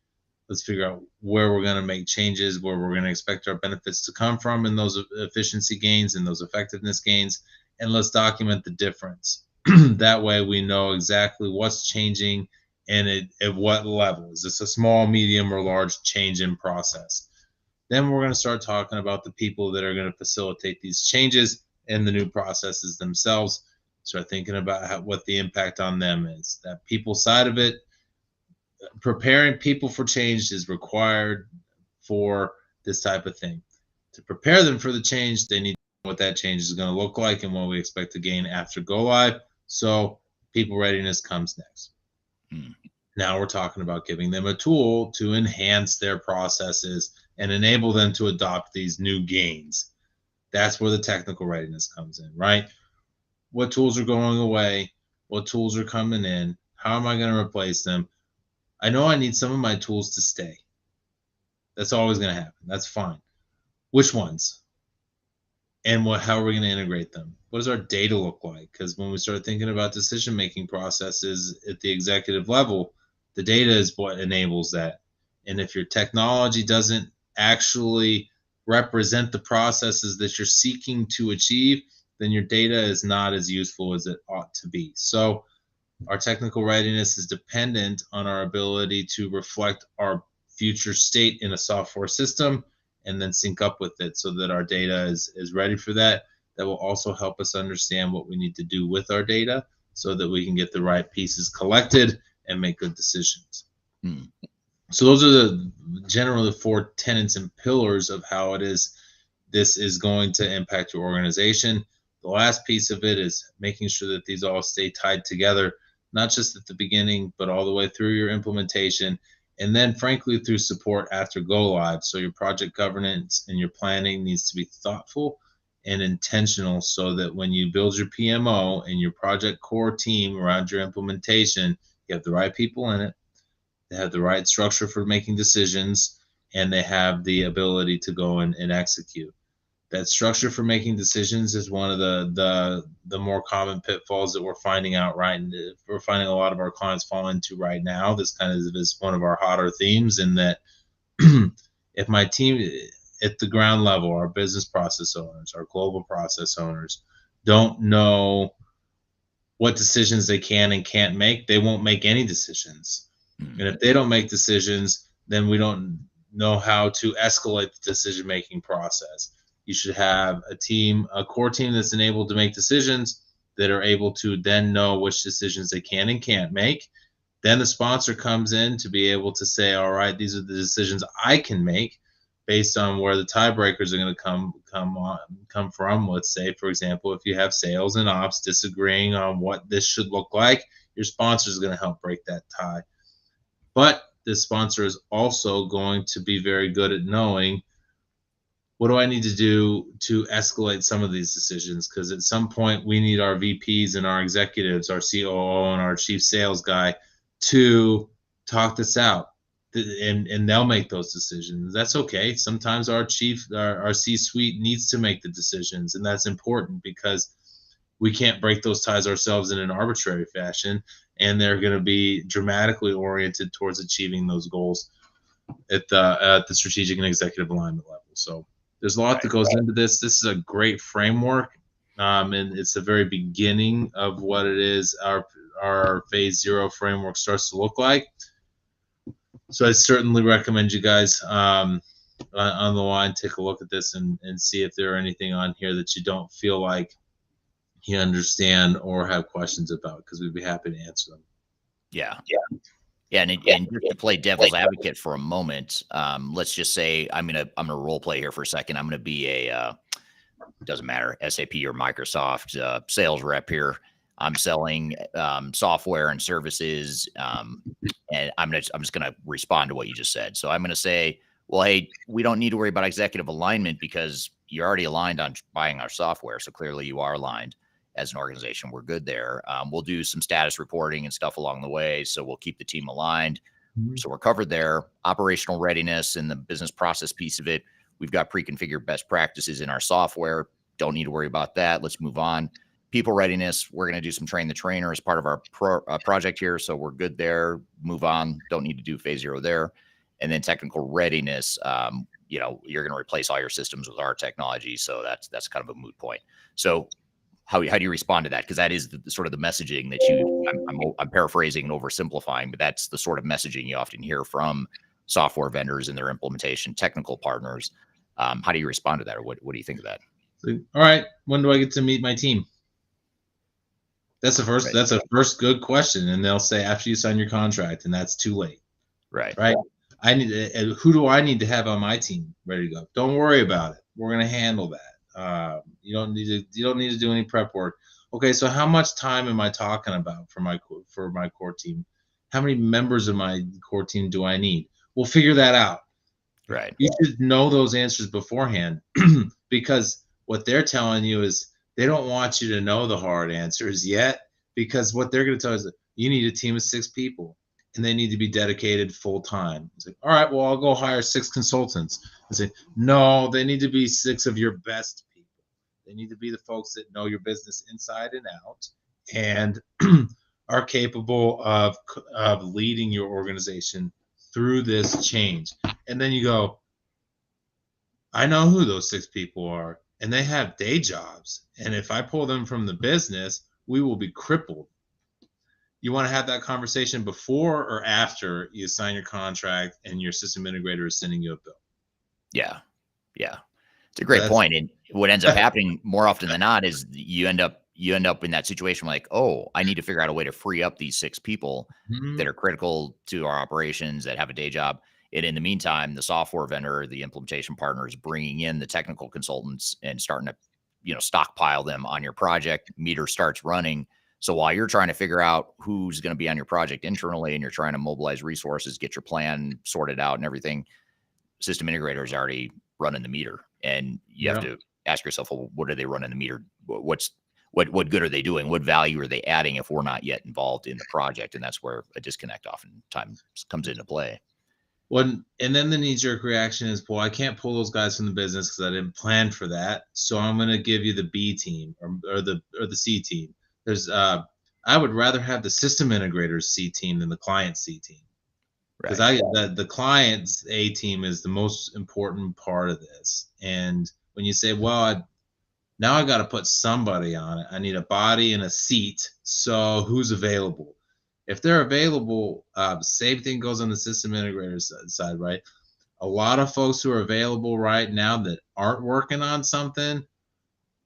Let's figure out where we're going to make changes, where we're going to expect our benefits to come from, and those efficiency gains and those effectiveness gains. And let's document the difference. That way we know exactly what's changing and at what level. Is this a small, medium, or large change in process? Then we're going to start talking about the people that are going to facilitate these changes and the new processes themselves. Start thinking about what the impact on them is. That people side of it, preparing people for change is required for this type of thing. To prepare them for the change, they need to know what that change is going to look like and what we expect to gain after go live. So people readiness comes next. Now we're talking about giving them a tool to enhance their processes and enable them to adopt these new gains. That's where the technical readiness comes in, right? What tools are going away? What tools are coming in? How am I going to replace them? I know I need some of my tools to stay. That's always going to happen. That's fine. Which ones? And how are we going to integrate them? What does our data look like? Because when we start thinking about decision-making processes at the executive level, the data is what enables that. And if your technology doesn't actually represent the processes that you're seeking to achieve, then your data is not as useful as it ought to be. So our technical readiness is dependent on our ability to reflect our future state in a software system and then sync up with it so that our data is ready for that. That will also help us understand what we need to do with our data so that we can get the right pieces collected and make good decisions. So those are generally the 4 tenets and pillars of how this is going to impact your organization. The last piece of it is making sure that these all stay tied together, not just at the beginning, but all the way through your implementation. And then, frankly, through support after go live. So your project governance and your planning needs to be thoughtful and intentional so that when you build your PMO and your project core team around your implementation, you have the right people in it, they have the right structure for making decisions, and they have the ability to go and execute. That structure for making decisions is one of the more common pitfalls that we're finding out we're finding a lot of our clients fall into right now. This kind of is one of our hotter themes, in that if my team at the ground level, our business process owners, our global process owners, don't know what decisions they can and can't make, they won't make any decisions. And if they don't make decisions, then we don't know how to escalate the decision-making process. You should have a core team that's enabled to make decisions, that are able to then know which decisions they can and can't make. Then the sponsor comes in to be able to say, all right, these are the decisions I can make. based on where the tiebreakers are going to come from. Let's say, for example, if you have sales and ops disagreeing on what this should look like, your sponsor is going to help break that tie. But the sponsor is also going to be very good at knowing, what do I need to do to escalate some of these decisions? Because at some point we need our VPs and our executives, our COO and our chief sales guy to talk this out, and they'll make those decisions. That's okay. Sometimes our C-suite needs to make the decisions, and that's important because we can't break those ties ourselves in an arbitrary fashion, and they're going to be dramatically oriented towards achieving those goals at the strategic and executive alignment level. So there's a lot that goes into this. This is a great framework, and it's the very beginning of what it is our phase 0 framework starts to look like. So I certainly recommend you guys on the line take a look at this and see if there are anything on here that you don't feel like you understand or have questions about, because we'd be happy to answer them. Yeah. And just to play devil's advocate for a moment, let's just say I'm gonna role play here for a second. I'm gonna be a doesn't matter, SAP or Microsoft sales rep here. I'm selling software and services, and I'm just gonna respond to what you just said. So I'm gonna say, well, hey, we don't need to worry about executive alignment because you're already aligned on buying our software. So clearly you are aligned as an organization. We're good there. We'll do some status reporting and stuff along the way. So we'll keep the team aligned. So we're covered there. Operational readiness and the business process piece of it. We've got pre-configured best practices in our software. Don't need to worry about that. Let's move on. People readiness. We're going to do some train the trainer as part of our project here. So we're good there. Move on. Don't need to do phase 0 there. And then technical readiness. You're going to replace all your systems with our technology. So that's kind of a moot point. So how do you respond to that? Because that is the sort of the messaging that I'm paraphrasing and oversimplifying, but that's the sort of messaging you often hear from software vendors and their implementation technical partners. How do you respond to that, or what do you think of that? All right, when do I get to meet my team? That's a first good question, and they'll say after you sign your contract, and that's too late. Right. I need to, who do I need to have on my team ready to go? Don't worry about it. We're going to handle that. You don't need to do any prep work. Okay, so how much time am I talking about for my core team? How many members of my core team do I need? We'll figure that out. Right. You should know those answers beforehand, because what they're telling you is they don't want you to know the hard answers yet, because what they're going to tell you is that you need a team of 6 people and they need to be dedicated full time. It's like, all right, well, I'll go hire 6 consultants. I say, no, they need to be 6 of your best people. They need to be the folks that know your business inside and out and are capable of leading your organization through this change. And then you go, I know who those 6 people are, and they have day jobs. And if I pull them from the business, we will be crippled. You want to have that conversation before or after you sign your contract and your system integrator is sending you a bill? Yeah. It's a great point. And what ends up happening more often than not is you end up in that situation like, oh, I need to figure out a way to free up these 6 people that are critical to our operations that have a day job. And in the meantime, the software vendor, the implementation partner is bringing in the technical consultants and starting to, stockpile them on your project. Meter starts running. So while you're trying to figure out who's going to be on your project internally and you're trying to mobilize resources, get your plan sorted out and everything, system integrator is already running the meter. And you have to ask yourself, well, what are they running the meter? What good are they doing? What value are they adding if we're not yet involved in the project? And that's where a disconnect oftentimes comes into play. And then the knee-jerk reaction is, well, I can't pull those guys from the business because I didn't plan for that. So I'm going to give you the B team or the C team. I would rather have the system integrator's C team than the client C team. Because the client's A team is the most important part of this. And when you say, well, now I got to put somebody on it. I need a body and a seat. So who's available? If they're available, same thing goes on the system integrator side, right? A lot of folks who are available right now that aren't working on something,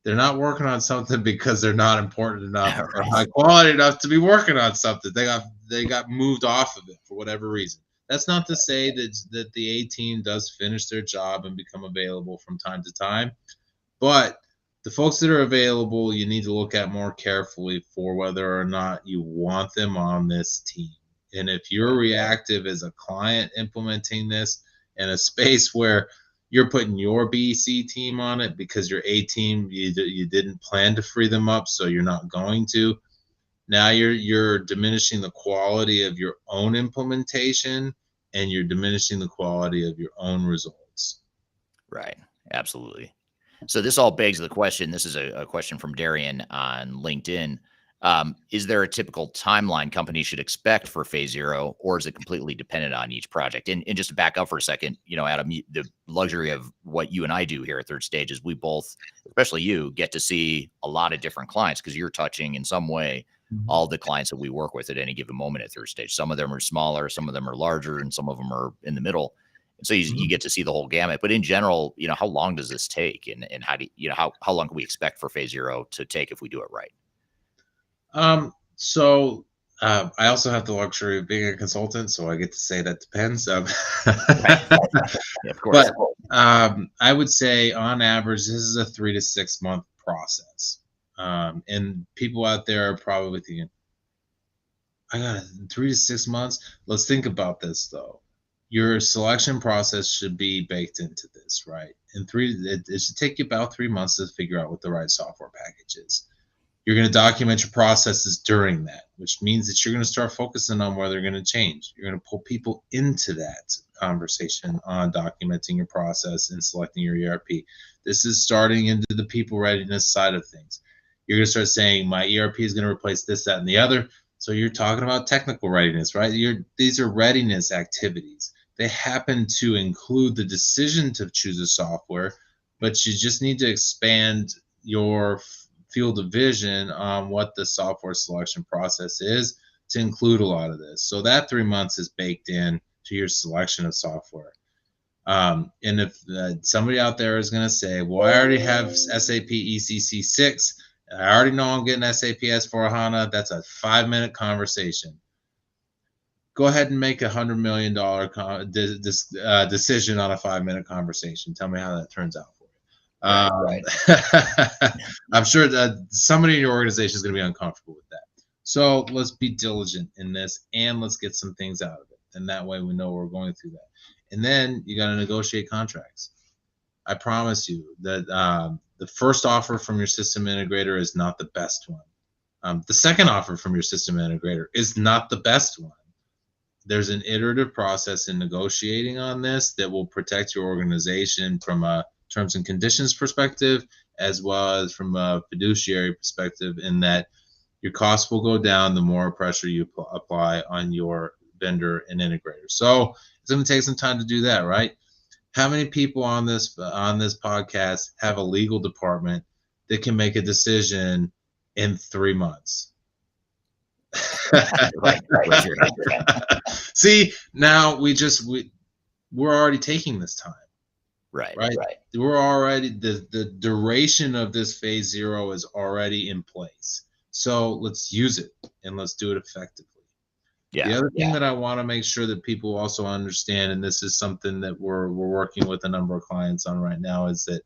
they're not working on something because they're not important enough or high quality enough to be working on something. They got moved off of it for whatever reason. That's not to say that the A team does finish their job and become available from time to time, but the folks that are available, you need to look at more carefully for whether or not you want them on this team. And if you're reactive as a client implementing this in a space where you're putting your BC team on it because your A team, you didn't plan to free them up, so you're not going to. Now you're diminishing the quality of your own implementation, and you're diminishing the quality of your own results. Right. Absolutely. So this all begs the question. This is a question from Darian on LinkedIn. Is there a typical timeline companies should expect for phase zero, or is it completely dependent on each project? And just to back up for a second, Adam, the luxury of what you and I do here at Third Stage is we both, especially you, get to see a lot of different clients because you're touching in some way all the clients that we work with at any given moment at Third Stage. Some of them are smaller, some of them are larger, and some of them are in the middle. And so you get to see the whole gamut. But in general, how long does this take, and how do how long can we expect for phase zero to take if we do it right? So I also have the luxury of being a consultant, so I get to say that depends. Right. Yeah, of course. But I would say on average, this is a 3 to 6 month process. And people out there are probably thinking, I got 3 to 6 months. Let's think about this though. Your selection process should be baked into this, right? And it should take you about 3 months to figure out what the right software package is. You're going to document your processes during that, which means that you're going to start focusing on where they're going to change. You're going to pull people into that conversation on documenting your process and selecting your ERP. This is starting into the people readiness side of things. You're going to start saying, my ERP is going to replace this, that, and the other. So you're talking about technical readiness, right? These are readiness activities. They happen to include the decision to choose a software, but you just need to expand your field of vision on what the software selection process is to include a lot of this. So that 3 months is baked in to your selection of software. And if somebody out there is going to say, well, I already have SAP ECC 6, and I already know I'm getting SAP S4HANA, that's a 5-minute conversation. Go ahead and make $100 million decision on a 5-minute conversation. Tell me how that turns out. Right. I'm sure that somebody in your organization is going to be uncomfortable with that. So let's be diligent in this, and let's get some things out of it. And that way we know we're going through that. And then you got to negotiate contracts. I promise you that the first offer from your system integrator is not the best one. The second offer from your system integrator is not the best one. There's an iterative process in negotiating on this that will protect your organization from a terms and conditions perspective, as well as from a fiduciary perspective, in that your costs will go down the more pressure you apply on your vendor and integrator. So it's going to take some time to do that, right? How many people on this podcast have a legal department that can make a decision in 3 months? Right. See, now we're already taking this time. Right. We're already the duration of this phase zero is already in place. So let's use it and let's do it effectively. Yeah. The other thing that I want to make sure that people also understand, and this is something that we're working with a number of clients on right now, is that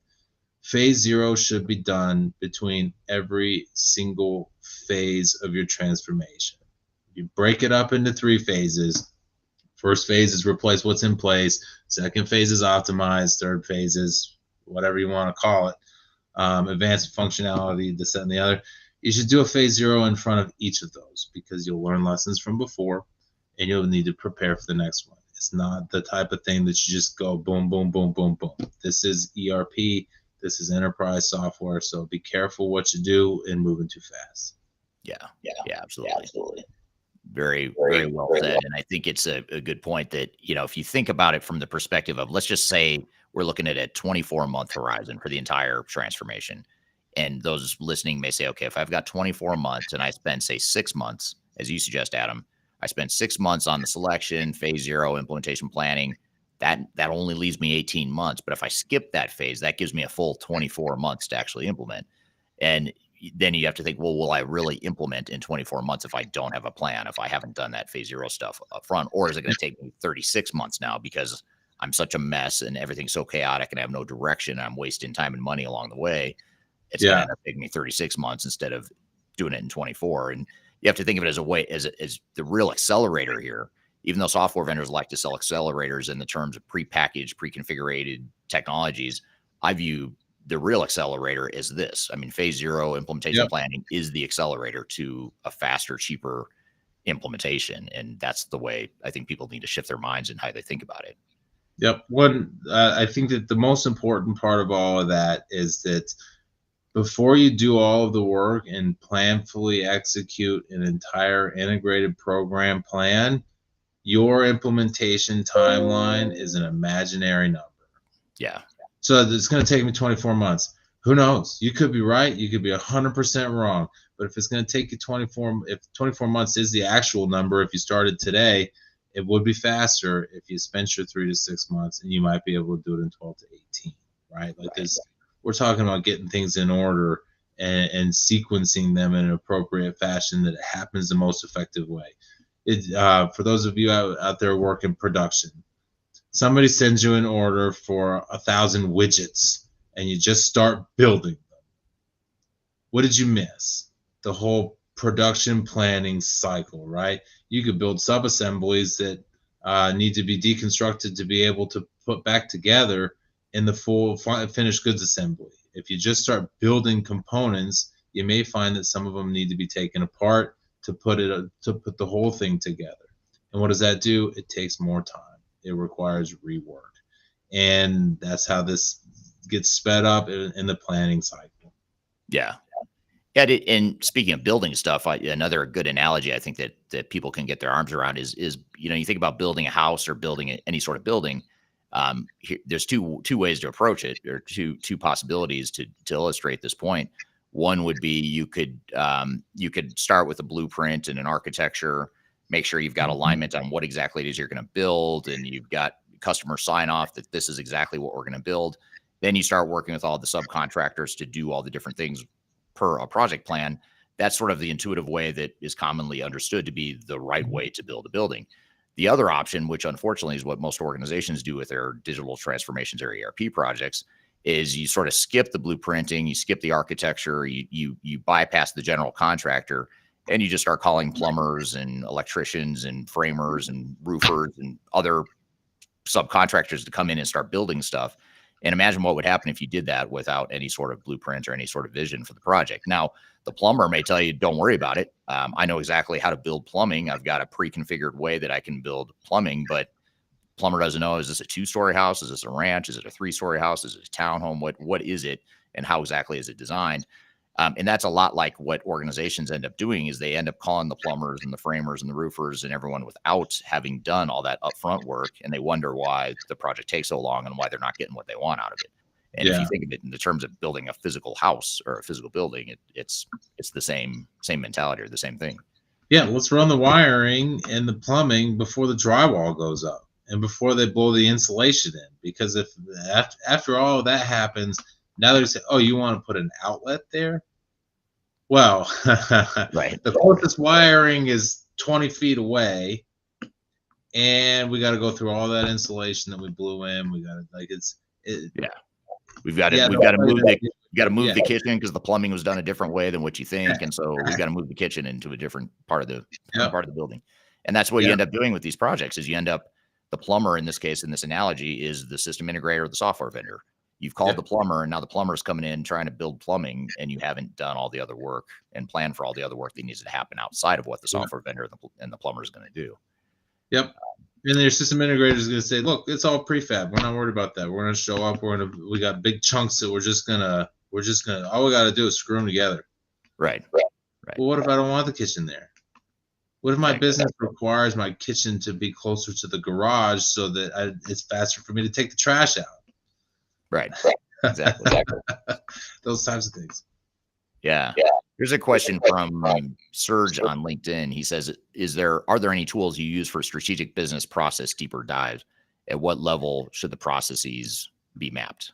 phase zero should be done between every single phase of your transformation. You break it up into 3 phases. First phase is replace what's in place. Second phase is optimize. Third phase is whatever you want to call it. Advanced functionality, this, that, and the other. You should do a phase zero in front of each of those, because you'll learn lessons from before and you'll need to prepare for the next one. It's not the type of thing that you just go boom, boom, boom, boom, boom. This is ERP. This is enterprise software. So be careful what you do and moving too fast. Yeah, absolutely. Very well said. And I think it's a good point that, if you think about it from the perspective of, let's just say we're looking at a 24-month horizon for the entire transformation. And those listening may say, okay, if I've got 24 months and I spend, say, 6 months, as you suggest, Adam, I spent 6 months on the selection, phase zero, implementation planning, that only leaves me 18 months. But if I skip that phase, that gives me a full 24 months to actually implement. And, then you have to think, well, will I really implement in 24 months if I don't have a plan, if I haven't done that phase zero stuff up front? Or is it going to take me 36 months now because I'm such a mess and everything's so chaotic and I have no direction, and I'm wasting time and money along the way? It's going to end up taking me 36 months instead of doing it in 24. And you have to think of it as a way, as the real accelerator here. Even though software vendors like to sell accelerators in the terms of pre-packaged, pre-configured technologies, I view the real accelerator is this. I mean, phase zero implementation planning is the accelerator to a faster, cheaper implementation. And that's the way I think people need to shift their minds and how they think about it. Yep. I think that the most important part of all of that is that before you do all of the work and planfully execute an entire integrated program plan, your implementation timeline is an imaginary number. Yeah. So it's going to take me 24 months. Who knows? You could be right. You could be 100% wrong. But if it's going to take you 24 months is the actual number, if you started today, it would be faster if you spent your 3 to 6 months, and you might be able to do it in 12 to 18, right? Like this, we're talking about getting things in order and sequencing them in an appropriate fashion that it happens the most effective way. For those of you out there working production, somebody sends you an order for 1,000 widgets and you just start building them. What did you miss? The whole production planning cycle, right? You could build sub-assemblies that need to be deconstructed to be able to put back together in the full finished goods assembly. If you just start building components, you may find that some of them need to be taken apart to put the whole thing together. And what does that do? It takes more time. It requires rework. And that's how this gets sped up in the planning cycle. Yeah. Yeah. And speaking of building stuff, another good analogy I think that people can get their arms around is, you think about building a house or building any sort of building. There's two ways to approach it, or two possibilities to illustrate this point. One would be you could start with a blueprint and an architecture, make sure you've got alignment on what exactly it is you're going to build, and you've got customer sign off that this is exactly what we're going to build. Then you start working with all the subcontractors to do all the different things per a project plan. That's sort of the intuitive way that is commonly understood to be the right way to build a building. The other option, which unfortunately is what most organizations do with their digital transformations or ERP projects, is you sort of skip the blueprinting, you skip the architecture, you bypass the general contractor, and you just start calling plumbers and electricians and framers and roofers and other subcontractors to come in and start building stuff. And imagine what would happen if you did that without any sort of blueprint or any sort of vision for the project. Now, the plumber may tell you, don't worry about it. I know exactly how to build plumbing. I've got a pre-configured way that I can build plumbing, but plumber doesn't know, is this a 2-story house? Is this a ranch? Is it a 3-story house? Is it a townhome? What is it? And how exactly is it designed? And that's a lot like what organizations end up doing, is they end up calling the plumbers and the framers and the roofers and everyone without having done all that upfront work. And they wonder why the project takes so long and why they're not getting what they want out of it. And if you think of it in the terms of building a physical house or a physical building, it's the same mentality or the same thing. Yeah, let's run the wiring and the plumbing before the drywall goes up and before they blow the insulation in. Because if after all of that happens, now they're saying, oh, you want to put an outlet there? Well, right. The closest wiring is 20 feet away, and we got to go through all that insulation that we blew in. We got to We've got to move the kitchen because the plumbing was done a different way than what you think, and so we've got to move the kitchen into a different part of the building. And that's what you end up doing with these projects. Is you end up, the plumber in this case, in this analogy, is the system integrator or the software vendor. You've called the plumber, and now the plumber's coming in trying to build plumbing, and you haven't done all the other work and planned for all the other work that needs to happen outside of what the software vendor and the plumber is going to do. Yep. And your system integrator is going to say, look, it's all prefab. We're not worried about that. We're going to show up. We got big chunks that we're just going to, all we got to do is screw them together. Right. Well, what if I don't want the kitchen there? What if my business requires my kitchen to be closer to the garage so that it's faster for me to take the trash out? Right. Exactly. Those types of things. Yeah. Here's a question from Serge on LinkedIn. He says, are there any tools you use for strategic business process deeper dives? At what level should the processes be mapped?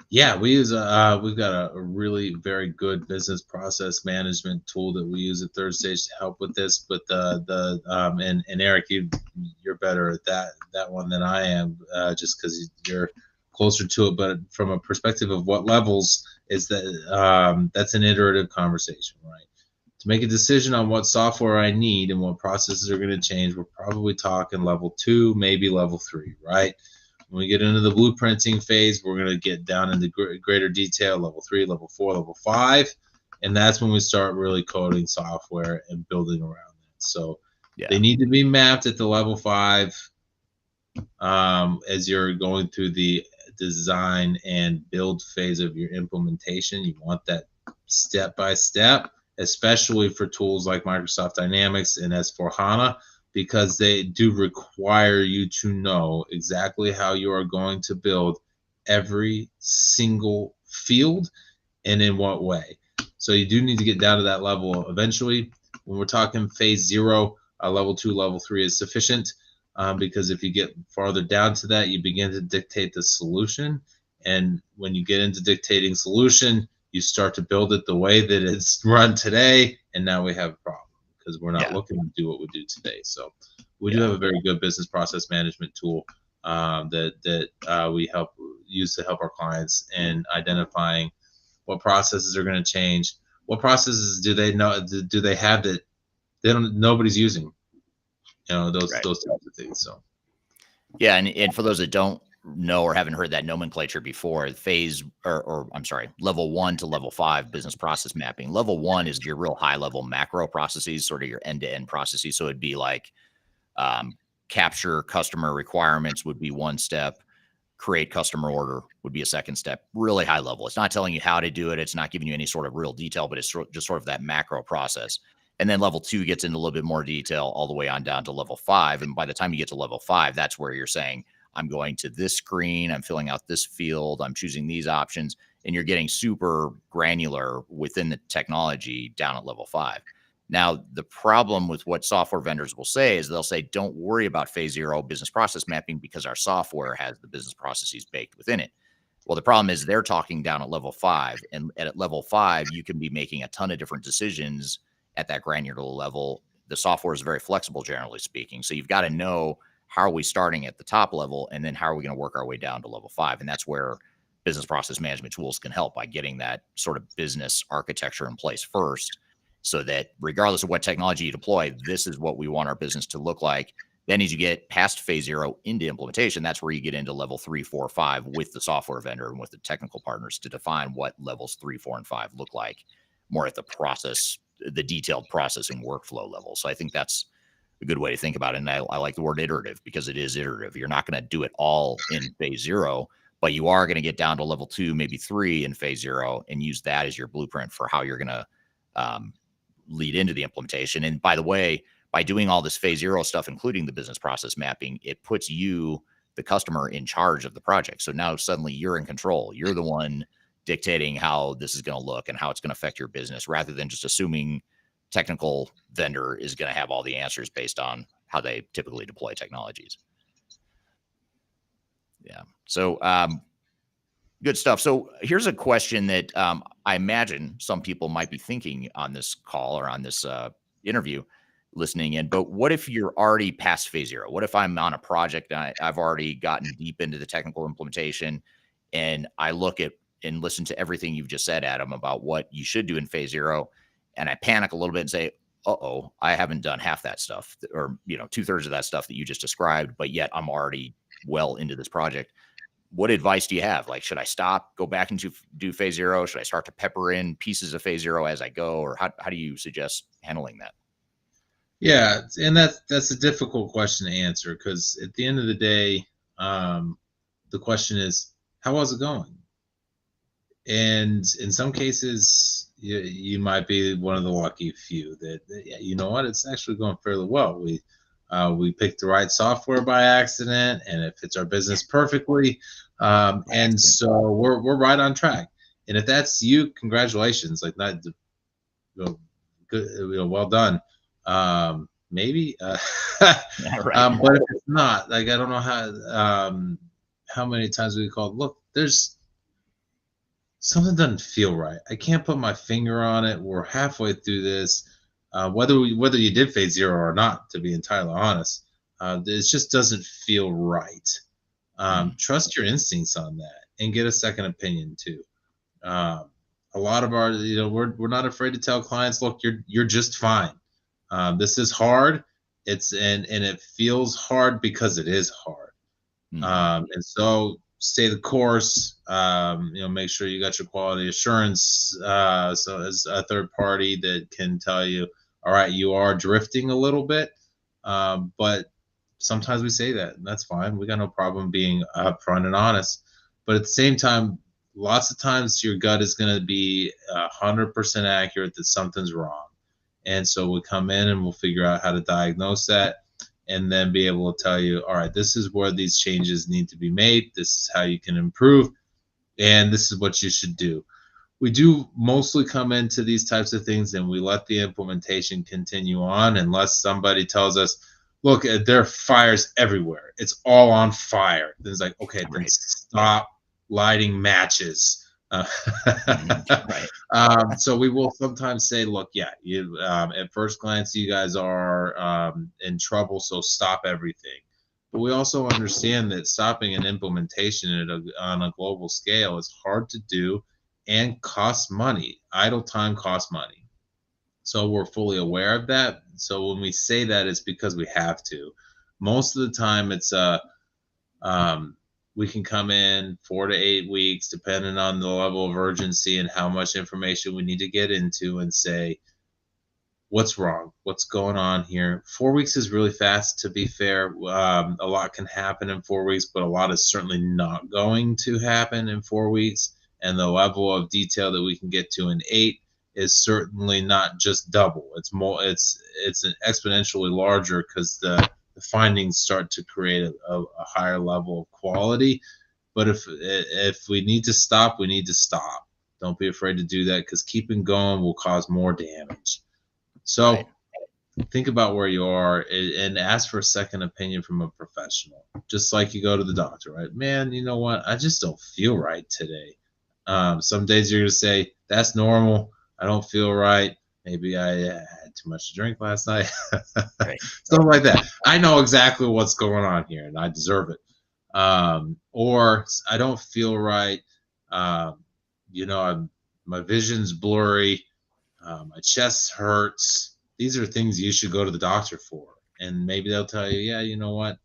Yeah, we've got a really very good business process management tool that we use at Third Stage to help with this. But and Eric, you're better at that one than I am, just because you're closer to it. But from a perspective of what levels is that, that's an iterative conversation, right? To make a decision on what software I need and what processes are going to change, we're probably talking level 2, maybe level 3, right? When we get into the blueprinting phase, we're going to get down into greater detail, level 3, level 4, level 5. And that's when we start really coding software and building around that. So Yeah. they need to be mapped at the level 5, as you're going through the design and build phase of your implementation. You want that step by step, especially for tools like Microsoft Dynamics and S4HANA, because they do require you to know exactly how you are going to build every single field and in what way. So you do need to get down to that level eventually. When we're talking phase 0, level 2, level 3 is sufficient, because if you get farther down to that, you begin to dictate the solution. And when you get into dictating solution, you start to build it the way that it's run today. And now we have a problem because we're not Yeah. looking to do what we do today. So we do Yeah. have a very good business process management tool, that we use to help our clients in identifying what processes are going to change. What processes do they know? Do they have that nobody's using? Those Right. types of things. So Yeah, and for those that don't know or haven't heard that nomenclature before, phase or I'm sorry, level 1 to level 5 business process mapping. Level 1 is your real high level macro processes, sort of your end to end processes. So it'd be like um, capture customer requirements would be one step, create customer order would be a second step, really high level. It's not telling you how to do it. It's not giving you any sort of real detail, but it's just sort of that macro process. And then level 2 gets into a little bit more detail all the way on down to level 5. And by the time you get to level 5, that's where you're saying, I'm going to this screen, I'm filling out this field, I'm choosing these options, and you're getting super granular within the technology down at level 5. Now, the problem with what software vendors will say is they'll say, don't worry about phase 0 business process mapping because our software has the business processes baked within it. Well, the problem is they're talking down at level 5. And at level 5, you can be making a ton of different decisions at that granular level. The software is very flexible, generally speaking. So you've got to know, how are we starting at the top level? And then how are we going to work our way down to level 5? And that's where business process management tools can help by getting that sort of business architecture in place first, so that regardless of what technology you deploy, this is what we want our business to look like. Then as you get past phase 0 into implementation, that's where you get into level 3, 4, 5 with the software vendor and with the technical partners to define what levels 3, 4, and 5 look like more at the process, the detailed processing workflow level. So I think that's a good way to think about it. And I like the word iterative because it is iterative. You're not going to do it all in phase 0, but you are going to get down to level 2, maybe 3 in phase 0 and use that as your blueprint for how you're going to lead into the implementation. And by the way, by doing all this phase 0 stuff, including the business process mapping, it puts you, the customer, in charge of the project. So now suddenly you're in control. You're the one dictating how this is going to look and how it's going to affect your business, rather than just assuming technical vendor is going to have all the answers based on how they typically deploy technologies. Yeah. So good stuff. So here's a question that I imagine some people might be thinking on this call or on this interview, listening in. But what if you're already past phase 0? What if I'm on a project and I've already gotten deep into the technical implementation, and I look at and listen to everything you've just said, Adam, about what you should do in phase 0, and I panic a little bit and say, "Uh-oh, I haven't done half that stuff, or 2/3 of that stuff that you just described, but yet I'm already well into this project." What advice do you have? Like, should I stop, go back and do phase 0? Should I start to pepper in pieces of phase 0 as I go? Or how do you suggest handling that? yeah, and that's a difficult question to answer, because at the end of the day, the question is, how was it going? And in some cases, you might be one of the lucky few that, yeah, you know what, it's actually going fairly well. We picked the right software by accident, and it fits our business perfectly, By and accident. so we're right on track. And if that's you, congratulations! Like, not good, well done. Maybe, Yeah, right. but if it's not, like, I don't know how many times we called. Look, there's something doesn't feel right. I can't put my finger on it. We're halfway through this. Whether you did phase zero or not, to be entirely honest, it just doesn't feel right. Mm, Trust your instincts on that and get a second opinion too. Um, a lot of our, we're not afraid to tell clients, look, you're just fine. This is hard. And it feels hard because it is hard. mhm. And so stay the course. Make sure you got your quality assurance. So as a third party that can tell you, all right, you are drifting a little bit, but sometimes we say that, and that's fine. We got no problem being upfront and honest. But at the same time, lots of times your gut is going to be 100% accurate that something's wrong, and so we come in and we'll figure out how to diagnose that and then be able to tell you, all right, this is where these changes need to be made. This is how you can improve, and this is what you should do. We do mostly come into these types of things and we let the implementation continue on unless somebody tells us, look, there are fires everywhere. It's all on fire. Then it's like, okay, then Right. stop lighting matches. Mhm. Right. So we will sometimes say, look, yeah, you at first glance, you guys are in trouble, so stop everything. But we also understand that stopping an implementation on a global scale is hard to do and costs money. Idle time costs money. So we're fully aware of that. So when we say that, it's because we have to. Most of the time, it's um, we can come in 4 to 8 weeks, depending on the level of urgency and how much information we need to get into, and say, what's wrong? What's going on here? 4 weeks is really fast, to be fair. A lot can happen in 4 weeks, but a lot is certainly not going to happen in 4 weeks. And the level of detail that we can get to in 8 is certainly not just double. It's more. It's an exponentially larger because the findings start to create a higher level of quality. But if we need to stop, we need to stop. Don't be afraid to do that because keeping going will cause more damage. Right. So think about where you are and ask for a second opinion from a professional. Just like you go to the doctor, right? Man, you know what? I just don't feel right today. Some days you're going to say, that's normal. I don't feel right. Maybe I had too much to drink last night. Right. Something like that. I know exactly what's going on here and I deserve it. Or I don't feel right. Um, my vision's blurry. My chest hurts. These are things you should go to the doctor for. And maybe they'll tell you, yeah, you know what?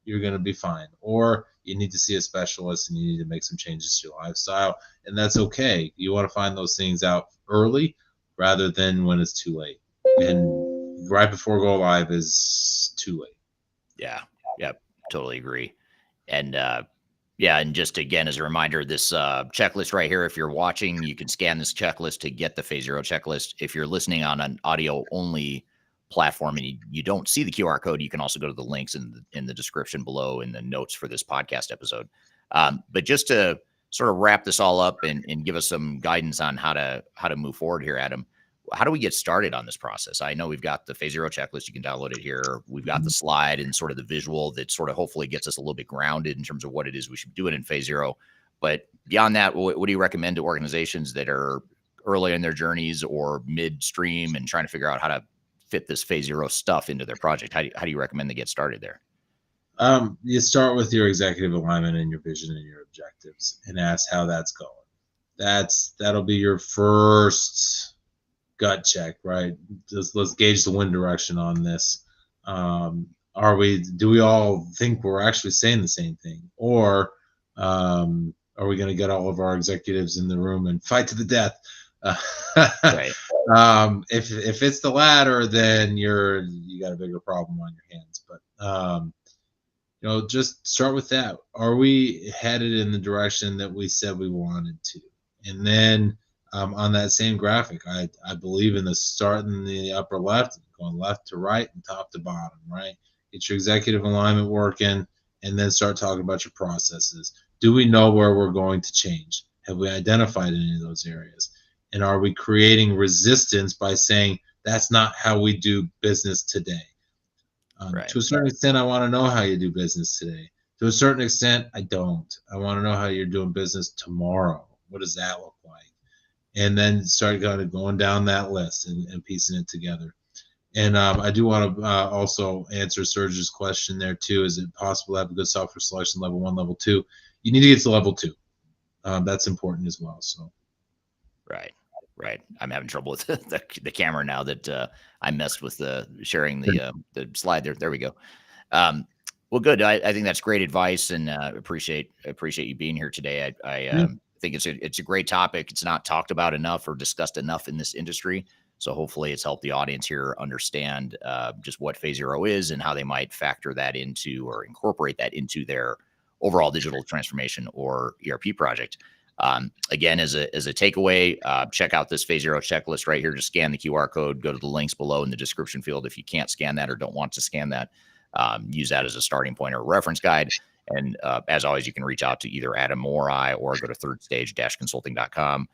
You're going to be fine. Or you need to see a specialist and you need to make some changes to your lifestyle. And that's okay. You want to find those things out early rather than when it's too late. And right before go live is too late. Yeah. Yep. Totally agree. And yeah, and just again as a reminder, this checklist right here, if you're watching, you can scan this checklist to get the phase zero checklist. If you're listening on an audio only platform and you don't see the QR code, you can also go to the links in the description below in the notes for this podcast episode. But just to sort of wrap this all up and give us some guidance on how to move forward here, Adam, how do we get started on this process? I know we've got the phase zero checklist. You can download it here. We've got the slide and sort of the visual that sort of hopefully gets us a little bit grounded in terms of what it is we should be doing in phase zero. But beyond that, what do you recommend to organizations that are early in their journeys or midstream and trying to figure out how to fit this phase zero stuff into their project? How do you recommend they get started there? You start with your executive alignment and your vision and your objectives and ask how that's going. That'll be your first gut check, right? Let's gauge the wind direction on this. Do we all think we're actually saying the same thing, or are we going to get all of our executives in the room and fight to the death? Right. If it's the latter, then you got a bigger problem on your hands. But just start with that. Are we headed in the direction that we said we wanted to? And then on that same graphic, I believe in the start in the upper left, going left to right and top to bottom, right? Get your executive alignment working and then start talking about your processes. Do we know where we're going to change? Have we identified any of those areas? And are we creating resistance by saying that's not how we do business today? Right. To a certain extent, I want to know how you do business today. To a certain extent, I don't. I want to know how you're doing business tomorrow. What does that look like? And then start kind of going down that list and piecing it together. And I do want to also answer Serge's question there too. Is it possible to have a good software selection level 1, level 2? You need to get to level 2. That's important as well. So, right. I'm having trouble with the camera now that I messed with sharing the slide there. There we go. Well, good. I think that's great advice, and appreciate you being here today. I think it's a great topic. It's not talked about enough or discussed enough in this industry. So hopefully it's helped the audience here understand just what Phase Zero is and how they might factor that into or incorporate that into their overall digital transformation or ERP project. Again, as a takeaway, check out this Phase Zero checklist right here. Just scan the QR code, go to the links below in the description field. If you can't scan that or don't want to scan that, use that as a starting point or a reference guide. And as always, you can reach out to either Adam or I, or go to thirdstage-consulting.com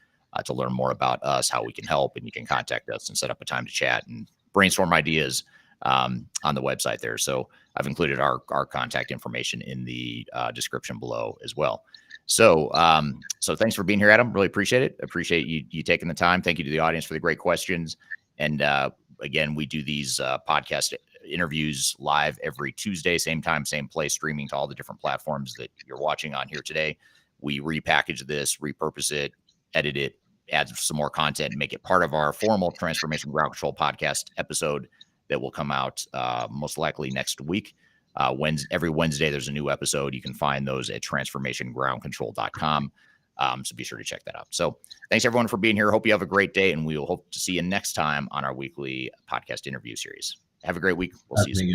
to learn more about us, how we can help, and you can contact us and set up a time to chat and brainstorm ideas on the website there. So I've included our contact information in the description below as well. So thanks for being here, Adam. Really appreciate it. Appreciate you taking the time. Thank you to the audience for the great questions. And again, we do these podcast interviews live every Tuesday, same time, same place, streaming to all the different platforms that you're watching on here today. We repackage this, repurpose it, edit it, add some more content, and make it part of our formal Transformation Ground Control podcast episode that will come out most likely next week. Every Wednesday, there's a new episode. You can find those at transformationgroundcontrol.com. So be sure to check that out. So thanks everyone for being here. Hope you have a great day, and we will hope to see you next time on our weekly podcast interview series. Have a great week. We'll see you soon.